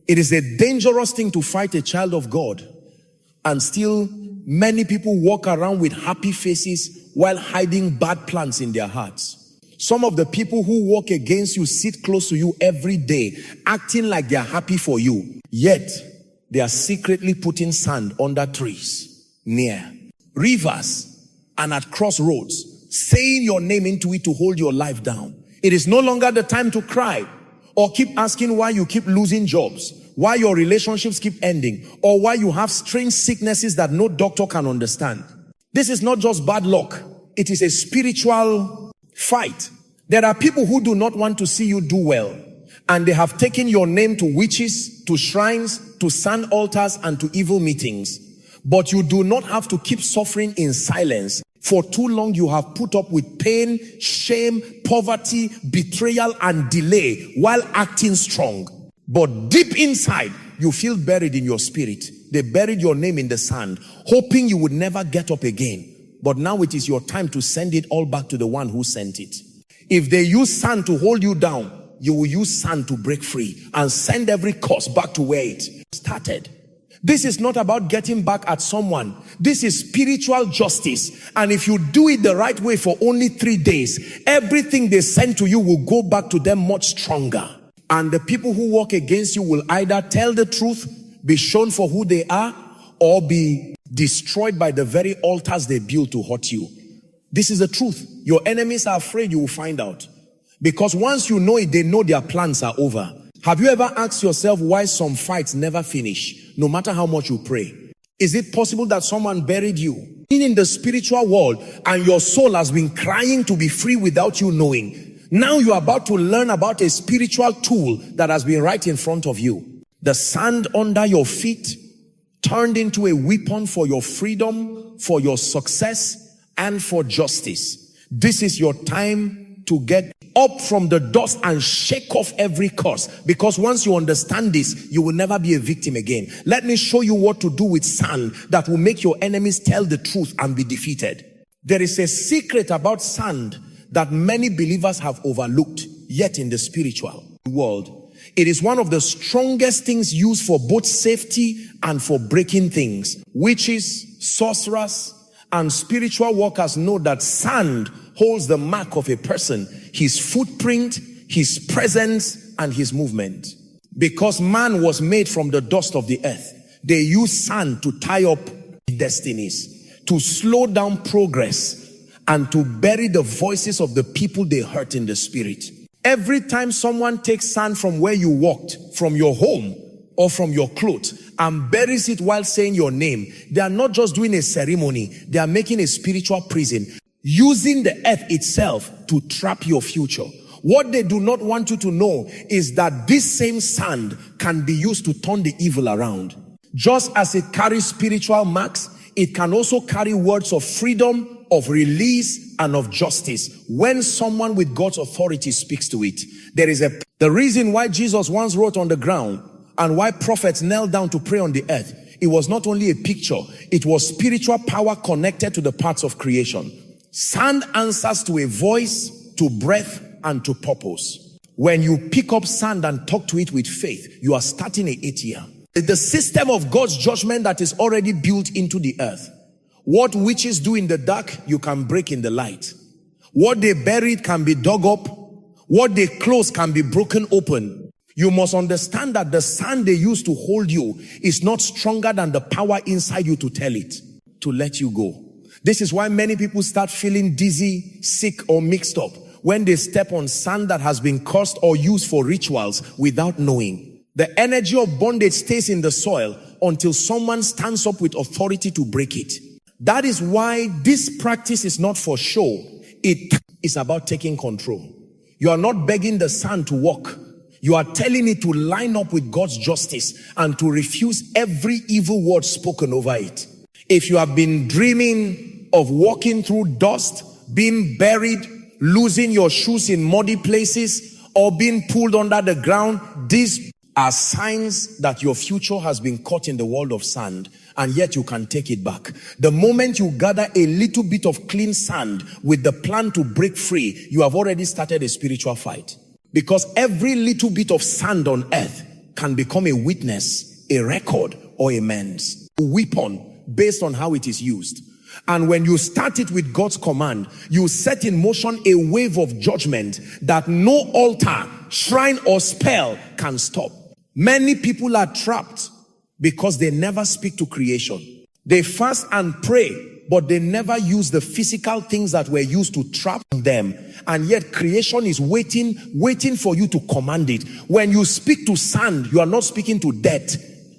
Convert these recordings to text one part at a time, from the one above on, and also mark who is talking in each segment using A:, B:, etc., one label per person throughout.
A: It is a dangerous thing to fight a child of God, and still many people walk around with happy faces while hiding bad plans in their hearts. Some of the people who walk against you sit close to you every day, acting like they are happy for you, yet they are secretly putting sand under trees, near rivers, and at crossroads, saying your name into it to hold your life down. It is no longer the time to cry or keep asking why you keep losing jobs, why your relationships keep ending, or why you have strange sicknesses that no doctor can understand. This is not just bad luck. It is a spiritual fight. There are people who do not want to see you do well, and they have taken your name to witches, to shrines, to sand altars, and to evil meetings. But you do not have to keep suffering in silence. For too long you have put up with pain, shame, poverty, betrayal, and delay while acting strong. But deep inside, you feel buried in your spirit. They buried your name in the sand, hoping you would never get up again. But now it is your time to send it all back to the one who sent it. If they use sand to hold you down, you will use sand to break free and send every curse back to where it started. This is not about getting back at someone. This is spiritual justice. And if you do it the right way for only 3 days, everything they send to you will go back to them much stronger. And the people who walk against you will either tell the truth, be shown for who they are, or be destroyed by the very altars they built to hurt you. This is the truth. Your enemies are afraid you will find out. Because once you know it, they know their plans are over. Have you ever asked yourself why some fights never finish, no matter how much you pray? Is it possible that someone buried you in the spiritual world and your soul has been crying to be free without you knowing? Now you are about to learn about a spiritual tool that has been right in front of you. The sand under your feet turned into a weapon for your freedom, for your success, and for justice. This is your time to get up from the dust and shake off every curse, because once you understand this, you will never be a victim again. Let me show you what to do with sand that will make your enemies tell the truth and be defeated. There is a secret about sand that many believers have overlooked, yet in the spiritual world, it is one of the strongest things used for both safety and for breaking things. Witches, sorcerers, and spiritual workers know that sand holds the mark of a person, his footprint, his presence, and his movement. Because man was made from the dust of the earth, they use sand to tie up destinies, to slow down progress, and to bury the voices of the people they hurt in the spirit. Every time someone takes sand from where you walked, from your home, or from your clothes, and buries it while saying your name, they are not just doing a ceremony, they are making a spiritual prison, using the earth itself to trap your future. What they do not want you to know is that this same sand can be used to turn the evil around. Just as it carries spiritual marks, it can also carry words of freedom, of release, and of justice when someone with God's authority speaks to it. The reason why Jesus once wrote on the ground and why prophets knelt down to pray on the earth, it was not only a picture, it was spiritual power connected to the parts of creation. Sand answers to a voice, to breath, and to purpose. When you pick up sand and talk to it with faith, you are starting a 8 year. The system of God's judgment that is already built into the earth. What witches do in the dark, you can break in the light. What they buried can be dug up. What they close can be broken open. You must understand that the sand they use to hold you is not stronger than the power inside you to tell it, to let you go. This is why many people start feeling dizzy, sick, or mixed up when they step on sand that has been cursed or used for rituals without knowing. The energy of bondage stays in the soil until someone stands up with authority to break it. That is why this practice is not for show. It is about taking control. You are not begging the sand to walk. You are telling it to line up with God's justice and to refuse every evil word spoken over it. If you have been dreaming of walking through dust, being buried, losing your shoes in muddy places, or being pulled under the ground, these are signs that your future has been caught in the world of sand, and yet you can take it back. The moment you gather a little bit of clean sand with the plan to break free, you have already started a spiritual fight. Because every little bit of sand on earth can become a witness, a record, or a man's weapon based on how it is used. And when you start it with God's command, you set in motion a wave of judgment that no altar, shrine, or spell can stop. Many people are trapped because they never speak to creation. They fast and pray, but they never use the physical things that were used to trap them. And yet creation is waiting for you to command it. When you speak to sand, you are not speaking to death.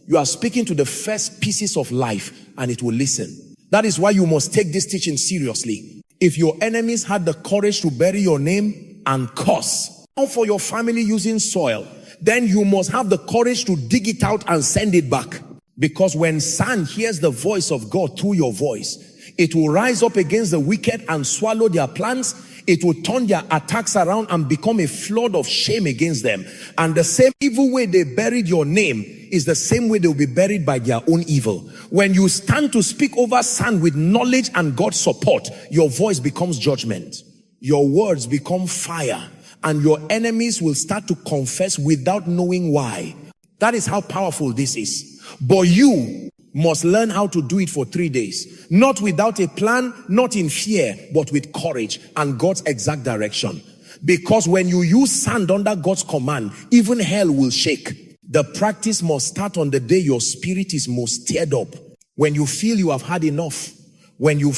A: You are speaking to the first pieces of life, and it will listen. That is why you must take this teaching seriously. If your enemies had the courage to bury your name and curse, or for your family using soil, then you must have the courage to dig it out and send it back. Because when sand hears the voice of God through your voice, it will rise up against the wicked and swallow their plans. It will turn their attacks around and become a flood of shame against them. And the same evil way they buried your name is the same way they will be buried by their own evil. When you stand to speak over sand with knowledge and God's support, your voice becomes judgment. Your words become fire. And your enemies will start to confess without knowing why. That is how powerful this is. But you must learn how to do it for 3 days. Not without a plan, not in fear, but with courage and God's exact direction. Because when you use sand under God's command, even hell will shake. The practice must start on the day your spirit is most stirred up. When you feel you have had enough. When you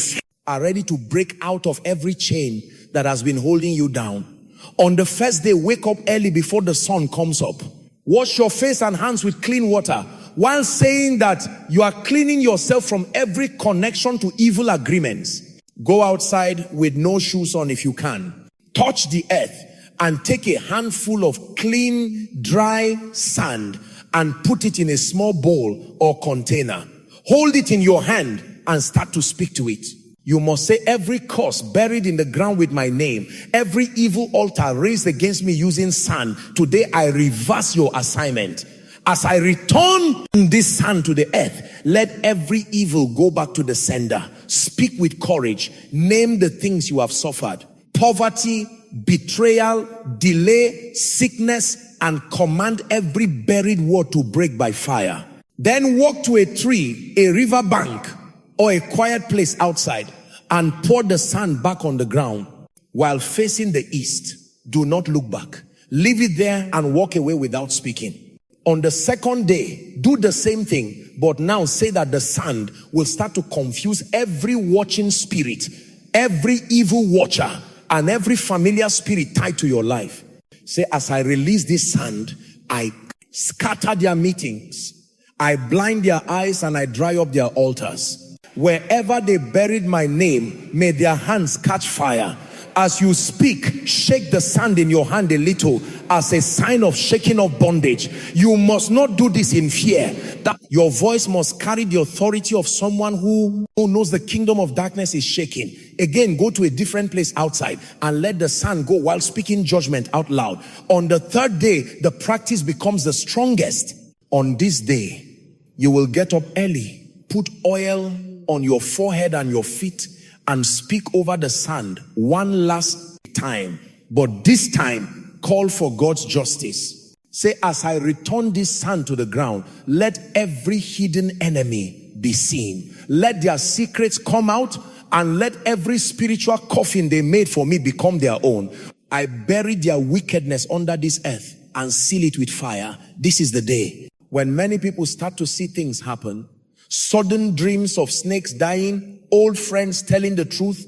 A: are ready to break out of every chain that has been holding you down. On the first day, wake up early before the sun comes up. Wash your face and hands with clean water, while saying that you are cleaning yourself from every connection to evil agreements. Go outside with no shoes on if you can. Touch the earth and take a handful of clean, dry sand and put it in a small bowl or container. Hold it in your hand and start to speak to it. You must say, every curse buried in the ground with my name, every evil altar raised against me using sand, today I reverse your assignment. As I return this sand to the earth, let every evil go back to the sender. Speak with courage. Name the things you have suffered. Poverty, betrayal, delay, sickness, and command every buried word to break by fire. Then walk to a tree, a river bank, or a quiet place outside and pour the sand back on the ground while facing the east. Do not look back. Leave it there and walk away without speaking. On the second day, do the same thing, but now say that the sand will start to confuse every watching spirit, every evil watcher, and every familiar spirit tied to your life. Say, as I release this sand, I scatter their meetings, I blind their eyes, and I dry up their altars. Wherever they buried my name, may their hands catch fire. As you speak, shake the sand in your hand a little as a sign of shaking of bondage. You must not do this in fear. That your voice must carry the authority of someone who knows the kingdom of darkness is shaking. Again, go to a different place outside and let the sand go while speaking judgment out loud. On the third day, the practice becomes the strongest. On this day, you will get up early, put oil on your forehead and your feet, and speak over the sand one last time. But this time, call for God's justice. Say, as I return this sand to the ground, let every hidden enemy be seen. Let their secrets come out, and let every spiritual coffin they made for me become their own. I bury their wickedness under this earth and seal it with fire. This is the day when many people start to see things happen. Sudden dreams of snakes dying, old friends telling the truth,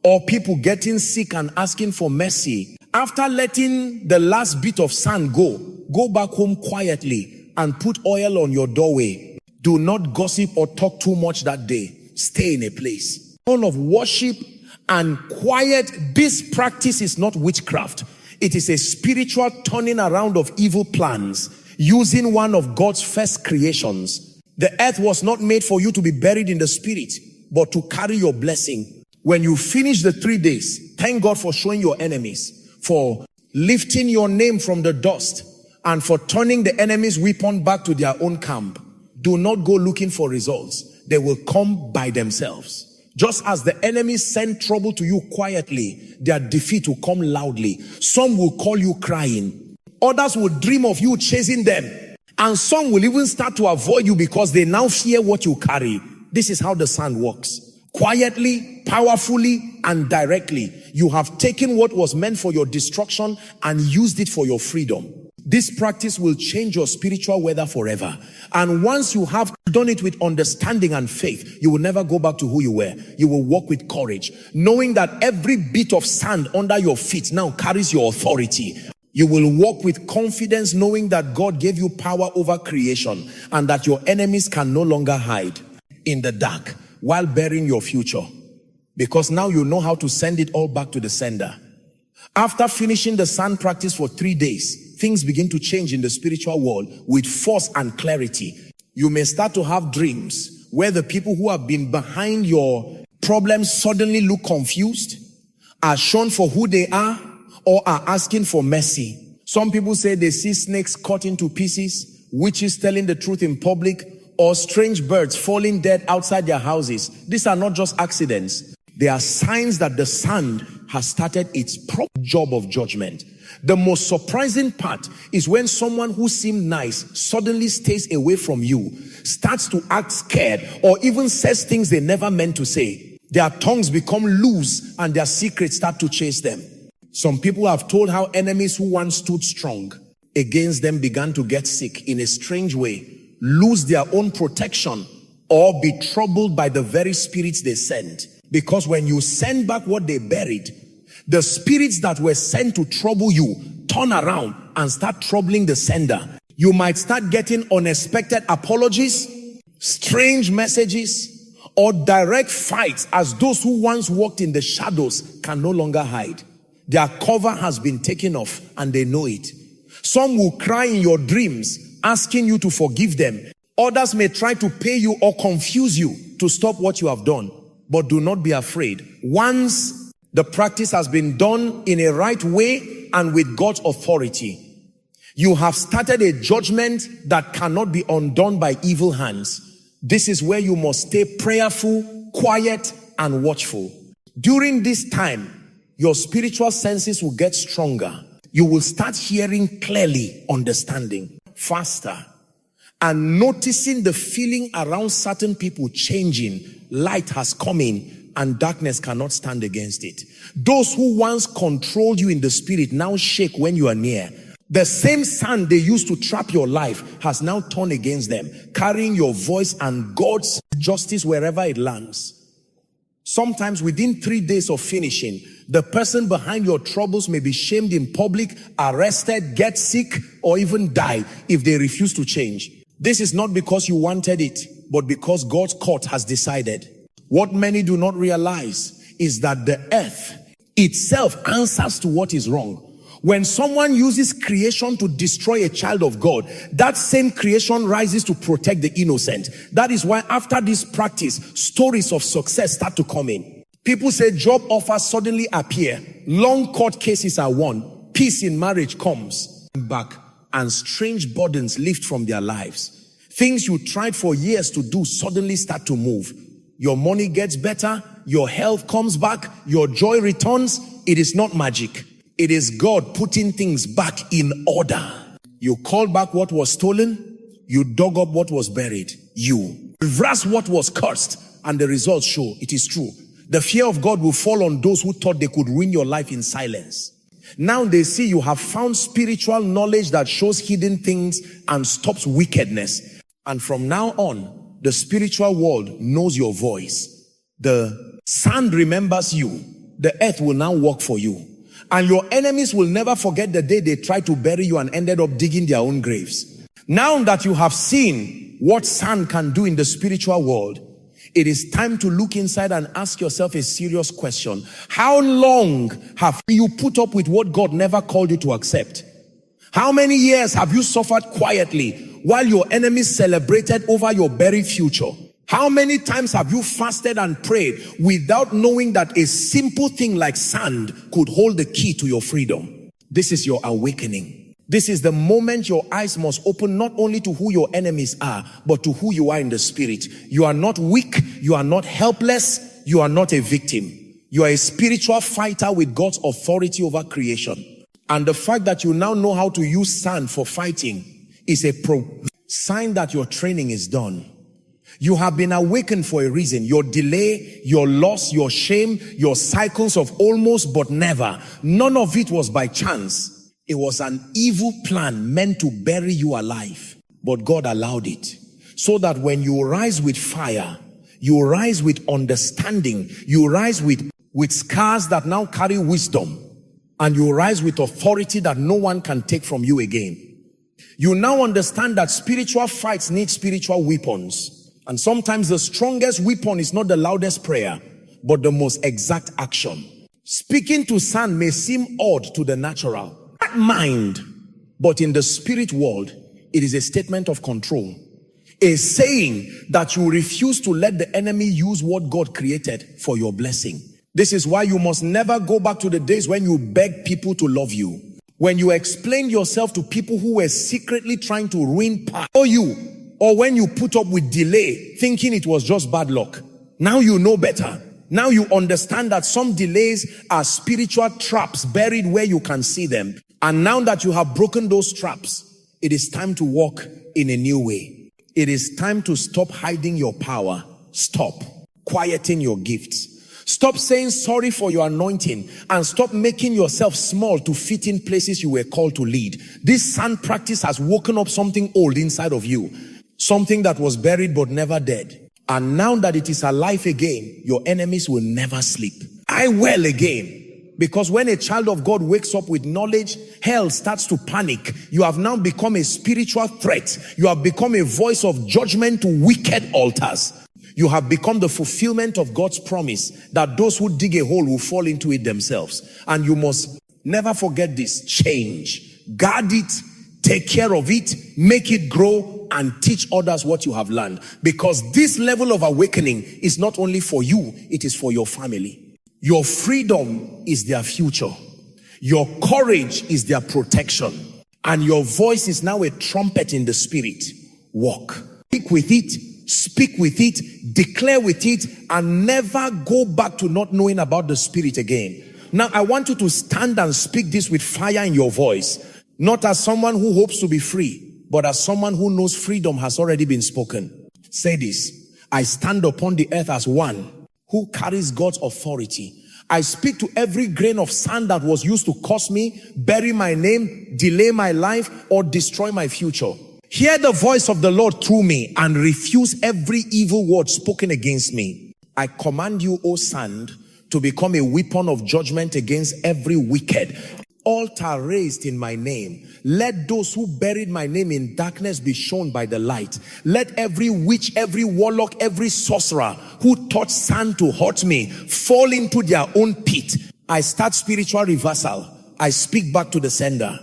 A: or people getting sick and asking for mercy. After letting the last bit of sand go back home quietly and put oil on your doorway. Do not gossip or talk too much that day. Stay in a place. All of worship and quiet. This practice is not witchcraft. It is a spiritual turning around of evil plans using one of God's first creations. The earth was not made for you to be buried in the spirit, but to carry your blessing. When you finish the 3 days, thank God for showing your enemies, for lifting your name from the dust, and for turning the enemy's weapon back to their own camp. Do not go looking for results. They will come by themselves. Just as the enemy send trouble to you quietly, their defeat will come loudly. Some will call you crying. Others will dream of you chasing them. And some will even start to avoid you because they now fear what you carry. This is how the sand works. Quietly, powerfully, and directly. You have taken what was meant for your destruction and used it for your freedom. This practice will change your spiritual weather forever. And once you have done it with understanding and faith, you will never go back to who you were. You will walk with courage, knowing that every bit of sand under your feet now carries your authority. You will walk with confidence, knowing that God gave you power over creation and that your enemies can no longer hide in the dark while bearing your future. Because now you know how to send it all back to the sender. After finishing the sand practice for 3 days, things begin to change in the spiritual world with force and clarity. You may start to have dreams where the people who have been behind your problems suddenly look confused, are shown for who they are, or are asking for mercy. Some people say they see snakes cut into pieces, witches telling the truth in public, or strange birds falling dead outside their houses. These are not just accidents. They are signs that the sand has started its proper job of judgment. The most surprising part is when someone who seemed nice suddenly stays away from you, starts to act scared, or even says things they never meant to say. Their tongues become loose and their secrets start to chase them. Some people have told how enemies who once stood strong against them began to get sick in a strange way, lose their own protection, or be troubled by the very spirits they sent. Because when you send back what they buried, the spirits that were sent to trouble you turn around and start troubling the sender. You might start getting unexpected apologies, strange messages, or direct fights, as those who once walked in the shadows can no longer hide. Their cover has been taken off and they know it. Some will cry in your dreams asking you to forgive them. Others may try to pay you or confuse you to stop what you have done. But do not be afraid. Once the practice has been done in a right way and with God's authority, you have started a judgment that cannot be undone by evil hands. This is where you must stay prayerful, quiet, and watchful. During this time, your spiritual senses will get stronger. You will start hearing clearly, understanding faster, and noticing the feeling around certain people changing. Light has come in and darkness cannot stand against it. Those who once controlled you in the spirit now shake when you are near. The same sand they used to trap your life has now turned against them, carrying your voice and God's justice wherever it lands. Sometimes within 3 days of finishing, the person behind your troubles may be shamed in public, arrested, get sick, or even die if they refuse to change. This is not because you wanted it, but because God's court has decided. What many do not realize is that the earth itself answers to what is wrong. When someone uses creation to destroy a child of God, that same creation rises to protect the innocent. That is why after this practice, stories of success start to come in. People say job offers suddenly appear. Long court cases are won. Peace in marriage comes back, and strange burdens lift from their lives. Things you tried for years to do suddenly start to move. Your money gets better. Your health comes back. Your joy returns. It is not magic. It is God putting things back in order. You called back what was stolen. You dug up what was buried. You reversed what was cursed. And the results show it is true. The fear of God will fall on those who thought they could ruin your life in silence. Now they see you have found spiritual knowledge that shows hidden things and stops wickedness. And from now on, the spiritual world knows your voice. The sand remembers you. The earth will now work for you. And your enemies will never forget the day they tried to bury you and ended up digging their own graves. Now that you have seen what sand can do in the spiritual world, it is time to look inside and ask yourself a serious question. How long have you put up with what God never called you to accept? How many years have you suffered quietly while your enemies celebrated over your buried future? How many times have you fasted and prayed without knowing that a simple thing like sand could hold the key to your freedom? This is your awakening. This is the moment your eyes must open not only to who your enemies are, but to who you are in the spirit. You are not weak. You are not helpless. You are not a victim. You are a spiritual fighter with God's authority over creation. And the fact that you now know how to use sand for fighting is a sign that your training is done. You have been awakened for a reason. Your delay, your loss, your shame, your cycles of almost but never, none of it was by chance. It was an evil plan meant to bury you alive. But God allowed it so that when you rise with fire, you rise with understanding, you rise with scars that now carry wisdom, and you rise with authority that no one can take from you again. You now understand that spiritual fights need spiritual weapons. And sometimes the strongest weapon is not the loudest prayer, but the most exact action. Speaking to sand may seem odd to the natural mind, but in the spirit world, it is a statement of control. A saying that you refuse to let the enemy use what God created for your blessing. This is why you must never go back to the days when you begged people to love you. When you explained yourself to people who were secretly trying to ruin you. Or when you put up with delay, thinking it was just bad luck. Now you know better. Now you understand that some delays are spiritual traps buried where you can see them. And now that you have broken those traps, it is time to walk in a new way. It is time to stop hiding your power. Stop quieting your gifts. Stop saying sorry for your anointing and stop making yourself small to fit in places you were called to lead. This sand practice has woken up something old inside of you. Something that was buried but never dead. And now that it is alive again, your enemies will never sleep. I well again. Because when a child of God wakes up with knowledge, hell starts to panic. You have now become a spiritual threat. You have become a voice of judgment to wicked altars. You have become the fulfillment of God's promise that those who dig a hole will fall into it themselves. And you must never forget this. Change. Guard it. Take care of it. Make it grow and teach others what you have learned. Because this level of awakening is not only for you, it is for your family. Your freedom is their future. Your courage is their protection. And your voice is now a trumpet in the spirit. Walk. Speak with it. Speak with it, declare with it, and never go back to not knowing about the spirit again. Now, I want you to stand and speak this with fire in your voice. Not as someone who hopes to be free, but as someone who knows freedom has already been spoken. Say this: I stand upon the earth as one who carries God's authority. I speak to every grain of sand that was used to curse me, bury my name, delay my life, or destroy my future. Hear the voice of the Lord through me and refuse every evil word spoken against me. I command you, O sand, to become a weapon of judgment against every wicked altar raised in my name. Let those who buried my name in darkness be shown by the light. Let every witch, every warlock, every sorcerer who touched sand to hurt me fall into their own pit. I start spiritual reversal. I speak back to the sender.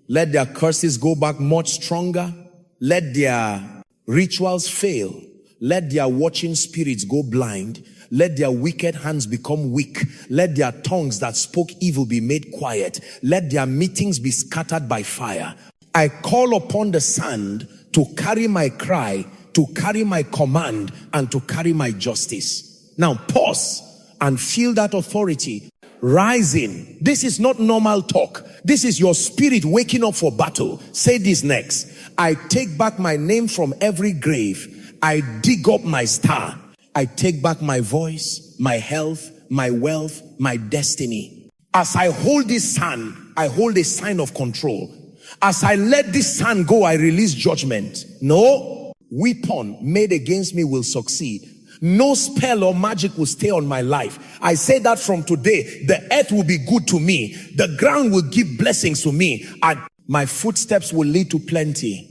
A: Let their curses go back much stronger. Let their rituals fail. Let their watching spirits go blind. Let their wicked hands become weak. Let their tongues that spoke evil be made quiet. Let their meetings be scattered by fire. I call upon the sand to carry my cry, to carry my command, and to carry my justice. Now pause and feel that authority rising. This is not normal talk. This is your spirit waking up for battle. Say this next: I take back my name from every grave. I dig up my star. I take back my voice, my health, my wealth, my destiny. As I hold this sand, I hold a sign of control. As I let this sand go, I release judgment. No weapon made against me will succeed. No spell or magic will stay on my life. I say that from today, the earth will be good to me. The ground will give blessings to me. And my footsteps will lead to plenty.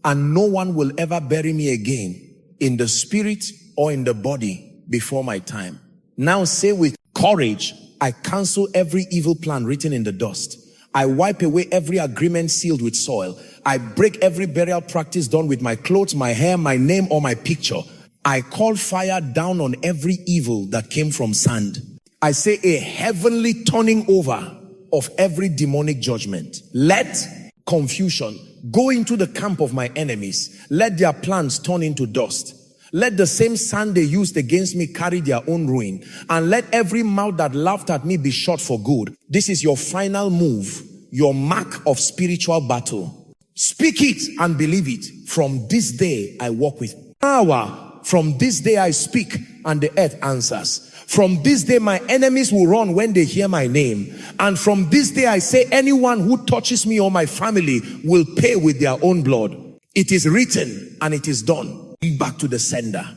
A: And no one will ever bury me again, in the spirit or in the body, before my time. Now say with courage, I cancel every evil plan written in the dust. I wipe away every agreement sealed with soil. I break every burial practice done with my clothes, my hair, my name, or my picture. I call fire down on every evil that came from sand. I say a heavenly turning over of every demonic judgment. Let confusion go into the camp of my enemies. Let their plans turn into dust. Let the same sand they used against me carry their own ruin. And let every mouth that laughed at me be shut for good. This is your final move, your mark of spiritual battle. Speak it and believe it. From this day I walk with power. From this day I speak and the earth answers. From this day my enemies will run when they hear my name. And from this day I say, anyone who touches me or my family will pay with their own blood. It is written and it is done. Back to the sender.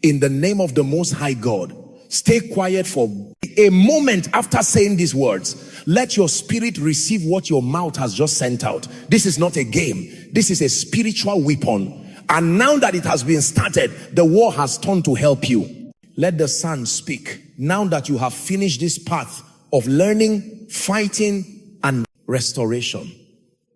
A: In the name of the Most High God, stay quiet for a moment after saying these words. Let your spirit receive what your mouth has just sent out. This is not a game. This is a spiritual weapon. And now that it has been started, the war has turned to help you. Let the Son speak. Now that you have finished this path of learning, fighting, and restoration,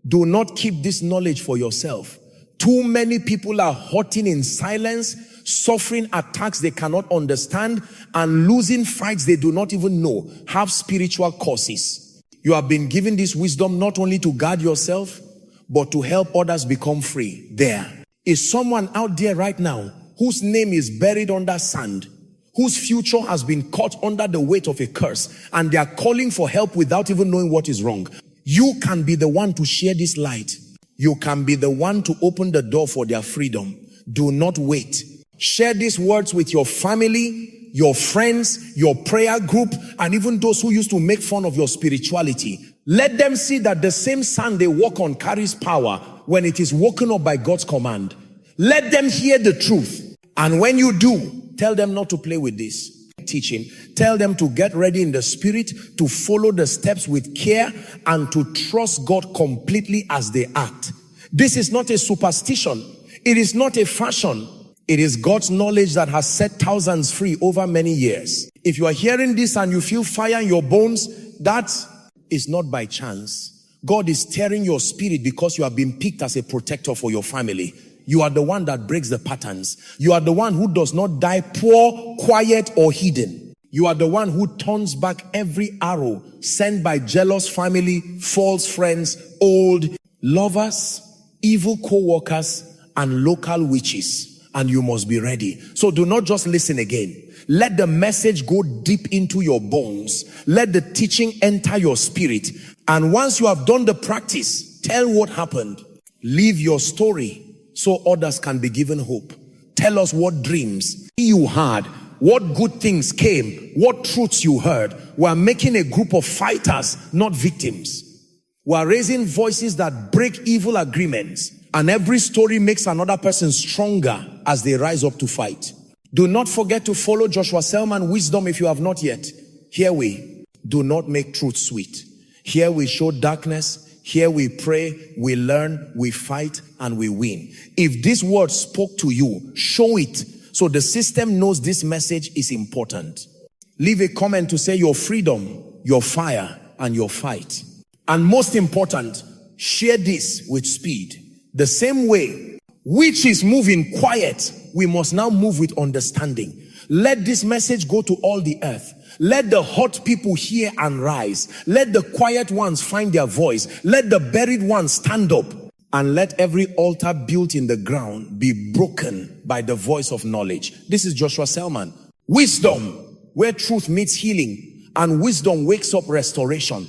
A: do not keep this knowledge for yourself. Too many people are hurting in silence, suffering attacks they cannot understand, and losing fights they do not even know have spiritual causes. You have been given this wisdom not only to guard yourself, but to help others become free. There is someone out there right now whose name is buried under sand, whose future has been caught under the weight of a curse, and they are calling for help without even knowing what is wrong. You can be the one to share this light. You can be the one to open the door for their freedom. Do not wait. Share these words with your family, your friends, your prayer group, and even those who used to make fun of your spirituality. Let them see that the same sand they walk on carries power when it is woken up by God's command. Let them hear the truth. And when you do, tell them not to play with this teaching. Tell them to get ready in the spirit, to follow the steps with care, and to trust God completely as they act. This is not a superstition. It is not a fashion. It is God's knowledge that has set thousands free over many years. If you are hearing this and you feel fire in your bones, that is not by chance. God is stirring your spirit because you have been picked as a protector for your family. You are the one that breaks the patterns. You are the one who does not die poor, quiet, or hidden. You are the one who turns back every arrow sent by jealous family, false friends, old lovers, evil co-workers, and local witches. And you must be ready. So do not just listen again. Let the message go deep into your bones. Let the teaching enter your spirit. And once you have done the practice, tell what happened. Leave your story so others can be given hope. Tell us what dreams you had, what good things came, what truths you heard. We are making a group of fighters, not victims. We are raising voices that break evil agreements. And every story makes another person stronger as they rise up to fight. Do not forget to follow Joshua Selman Wisdom if you have not yet. Here we do not make truth sweet. Here we show darkness. Here we pray, we learn, we fight, and we win. If this word spoke to you, show it so the system knows this message is important. Leave a comment to say your freedom, your fire, and your fight. And most important, share this with speed. The same way witches move in quiet, we must now move with understanding. Let this message go to all the earth. Let the hot people hear and rise. Let the quiet ones find their voice. Let the buried ones stand up. And let every altar built in the ground be broken by the voice of knowledge. This is Joshua Selman. Wisdom, where truth meets healing, and wisdom wakes up restoration.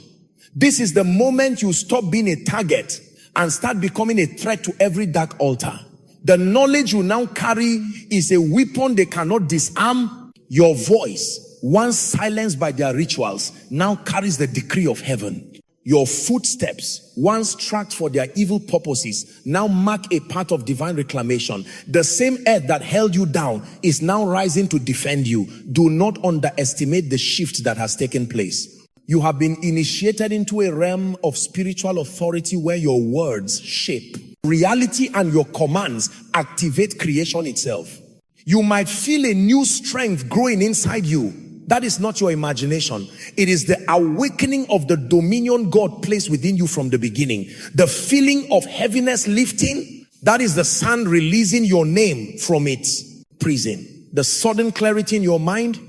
A: This is the moment you stop being a target and start becoming a threat to every dark altar. The knowledge you now carry is a weapon they cannot disarm. Your voice, once silenced by their rituals, now carries the decree of heaven. Your footsteps, once tracked for their evil purposes, now mark a path of divine reclamation. The same earth that held you down is now rising to defend you. Do not underestimate the shift that has taken place. You have been initiated into a realm of spiritual authority where your words shape reality and your commands activate creation itself. You might feel a new strength growing inside you. That is not your imagination. It is the awakening of the dominion God placed within you from the beginning. The feeling of heaviness lifting, that is the sun releasing your name from its prison. The sudden clarity in your mind,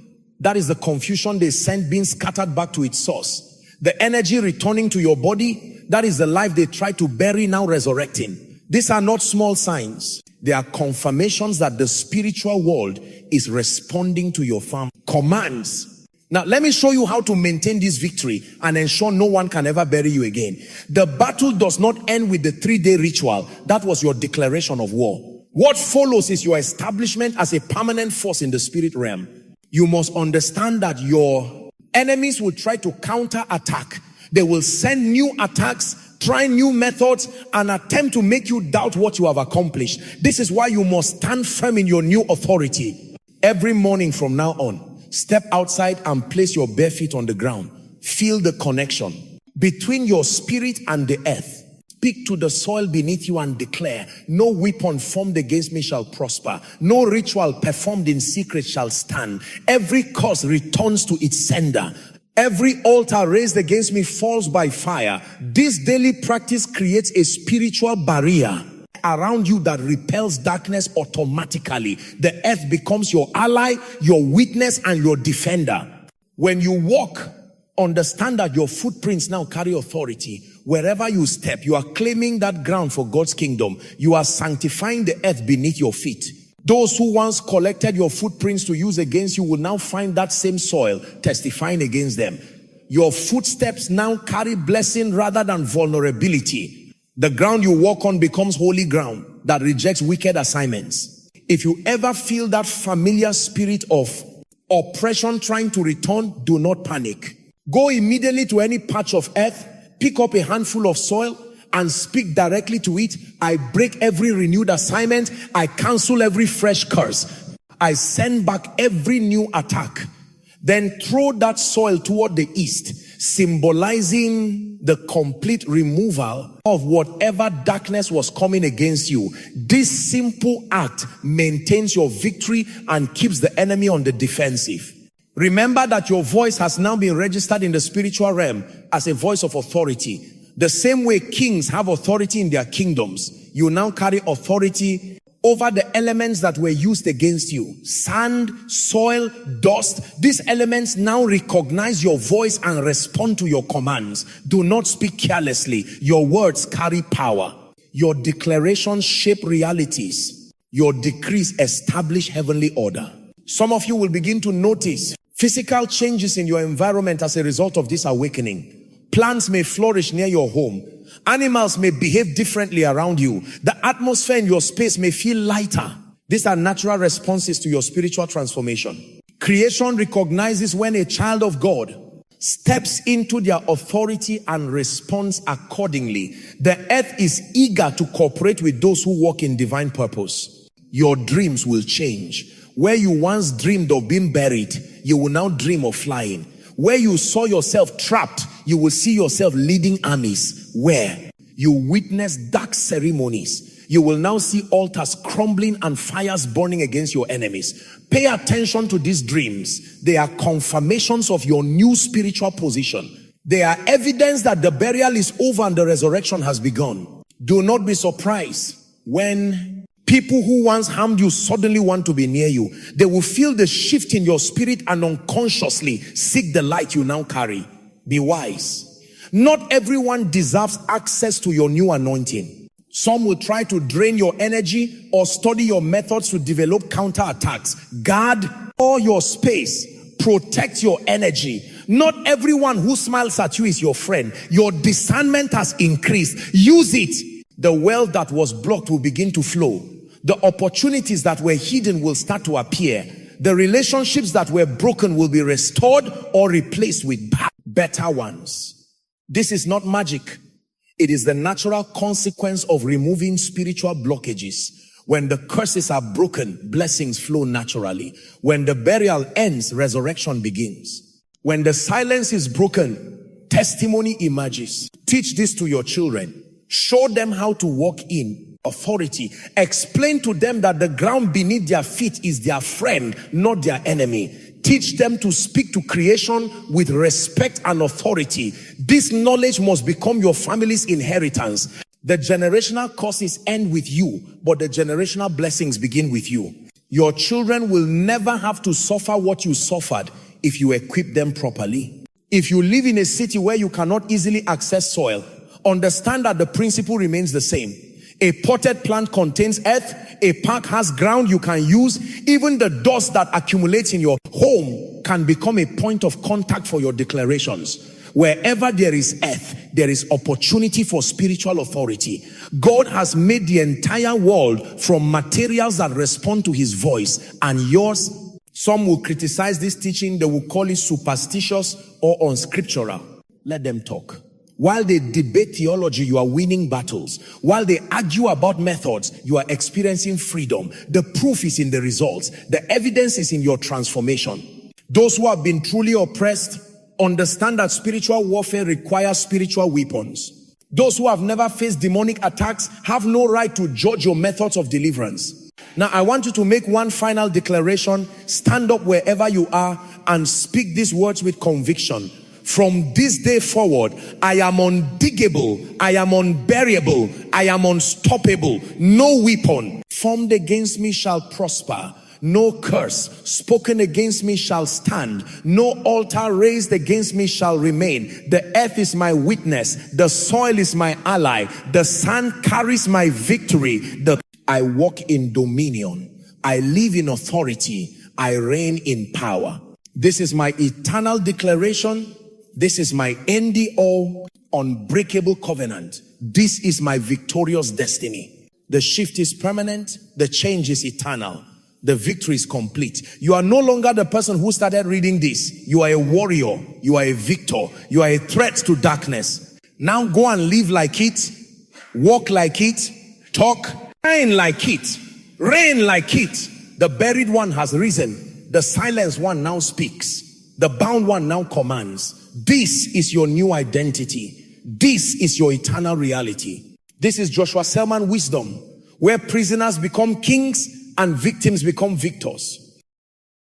A: that is the confusion they sent being scattered back to its source. The energy returning to your body, that is the life they tried to bury now resurrecting. These are not small signs. They are confirmations that the spiritual world is responding to your commands. Now, let me show you how to maintain this victory and ensure no one can ever bury you again. The battle does not end with the 3-day ritual. That was your declaration of war. What follows is your establishment as a permanent force in the spirit realm. You must understand that your enemies will try to counter-attack. They will send new attacks, try new methods, and attempt to make you doubt what you have accomplished. This is why you must stand firm in your new authority. Every morning from now on, step outside and place your bare feet on the ground. Feel the connection between your spirit and the earth. Speak to the soil beneath you and declare, no weapon formed against me shall prosper. No ritual performed in secret shall stand. Every curse returns to its sender. Every altar raised against me falls by fire. This daily practice creates a spiritual barrier around you that repels darkness automatically. The earth becomes your ally, your witness, and your defender. When you walk, understand that your footprints now carry authority. Wherever you step, you are claiming that ground for God's kingdom. You are sanctifying the earth beneath your feet. Those who once collected your footprints to use against you will now find that same soil testifying against them. Your footsteps now carry blessing rather than vulnerability. The ground you walk on becomes holy ground that rejects wicked assignments. If you ever feel that familiar spirit of oppression trying to return, do not panic. Go immediately to any patch of earth, pick up a handful of soil, and speak directly to it. I break every renewed assignment. I cancel every fresh curse. I send back every new attack. Then throw that soil toward the east, symbolizing the complete removal of whatever darkness was coming against you. This simple act maintains your victory and keeps the enemy on the defensive. Remember that your voice has now been registered in the spiritual realm as a voice of authority. The same way kings have authority in their kingdoms, you now carry authority over the elements that were used against you. Sand, soil, dust. These elements now recognize your voice and respond to your commands. Do not speak carelessly. Your words carry power. Your declarations shape realities. Your decrees establish heavenly order. Some of you will begin to notice physical changes in your environment as a result of this awakening. Plants may flourish near your home. Animals may behave differently around you. The atmosphere in your space may feel lighter. These are natural responses to your spiritual transformation. Creation recognizes when a child of God steps into their authority and responds accordingly. The earth is eager to cooperate with those who walk in divine purpose. Your dreams will change. Where you once dreamed of being buried, you will now dream of flying. Where you saw yourself trapped, you will see yourself leading armies. Where you witness dark ceremonies, you will now see altars crumbling and fires burning against your enemies. Pay attention to these dreams. They are confirmations of your new spiritual position. They are evidence that the burial is over and the resurrection has begun. Do not be surprised when people who once harmed you suddenly want to be near you. They will feel the shift in your spirit and unconsciously seek the light you now carry. Be wise. Not everyone deserves access to your new anointing. Some will try to drain your energy or study your methods to develop counterattacks. Guard all your space. Protect your energy. Not everyone who smiles at you is your friend. Your discernment has increased. Use it. The well that was blocked will begin to flow. The opportunities that were hidden will start to appear. The relationships that were broken will be restored or replaced with better ones. This is not magic. It is the natural consequence of removing spiritual blockages. When the curses are broken, blessings flow naturally. When the burial ends, resurrection begins. When the silence is broken, testimony emerges. Teach this to your children. Show them how to walk in authority. Explain to them that the ground beneath their feet is their friend, not their enemy. Teach them to speak to creation with respect and authority. This knowledge must become your family's inheritance. The generational curses end with you, but the generational blessings begin with you. Your children will never have to suffer what you suffered if you equip them properly. If you live in a city where you cannot easily access soil, understand that the principle remains the same. A potted plant contains earth. A park has ground you can use. Even the dust that accumulates in your home can become a point of contact for your declarations. Wherever there is earth, there is opportunity for spiritual authority. God has made the entire world from materials that respond to his voice, and yours, some will criticize this teaching, they will call it superstitious or unscriptural. Let them talk. While they debate theology, you are winning battles. While they argue about methods, you are experiencing freedom. The proof is in the results. The evidence is in your transformation. Those who have been truly oppressed understand that spiritual warfare requires spiritual weapons. Those who have never faced demonic attacks have no right to judge your methods of deliverance. Now, I want you to make one final declaration. Stand up wherever you are and speak these words with conviction. From this day forward, I am undiggable, I am unbearable, I am unstoppable. No weapon formed against me shall prosper. No curse spoken against me shall stand. No altar raised against me shall remain. The earth is my witness. The soil is my ally. The sand carries my victory. I walk in dominion. I live in authority. I reign in power. This is my eternal declaration. This is my end-all, unbreakable covenant. This is my victorious destiny. The shift is permanent. The change is eternal. The victory is complete. You are no longer the person who started reading this. You are a warrior. You are a victor. You are a threat to darkness. Now go and live like it. Walk like it. Talk. Reign like it. Reign like it. The buried one has risen. The silenced one now speaks. The bound one now commands. This is your new identity. This is your eternal reality. This is Joshua Selman wisdom, where prisoners become kings and victims become victors.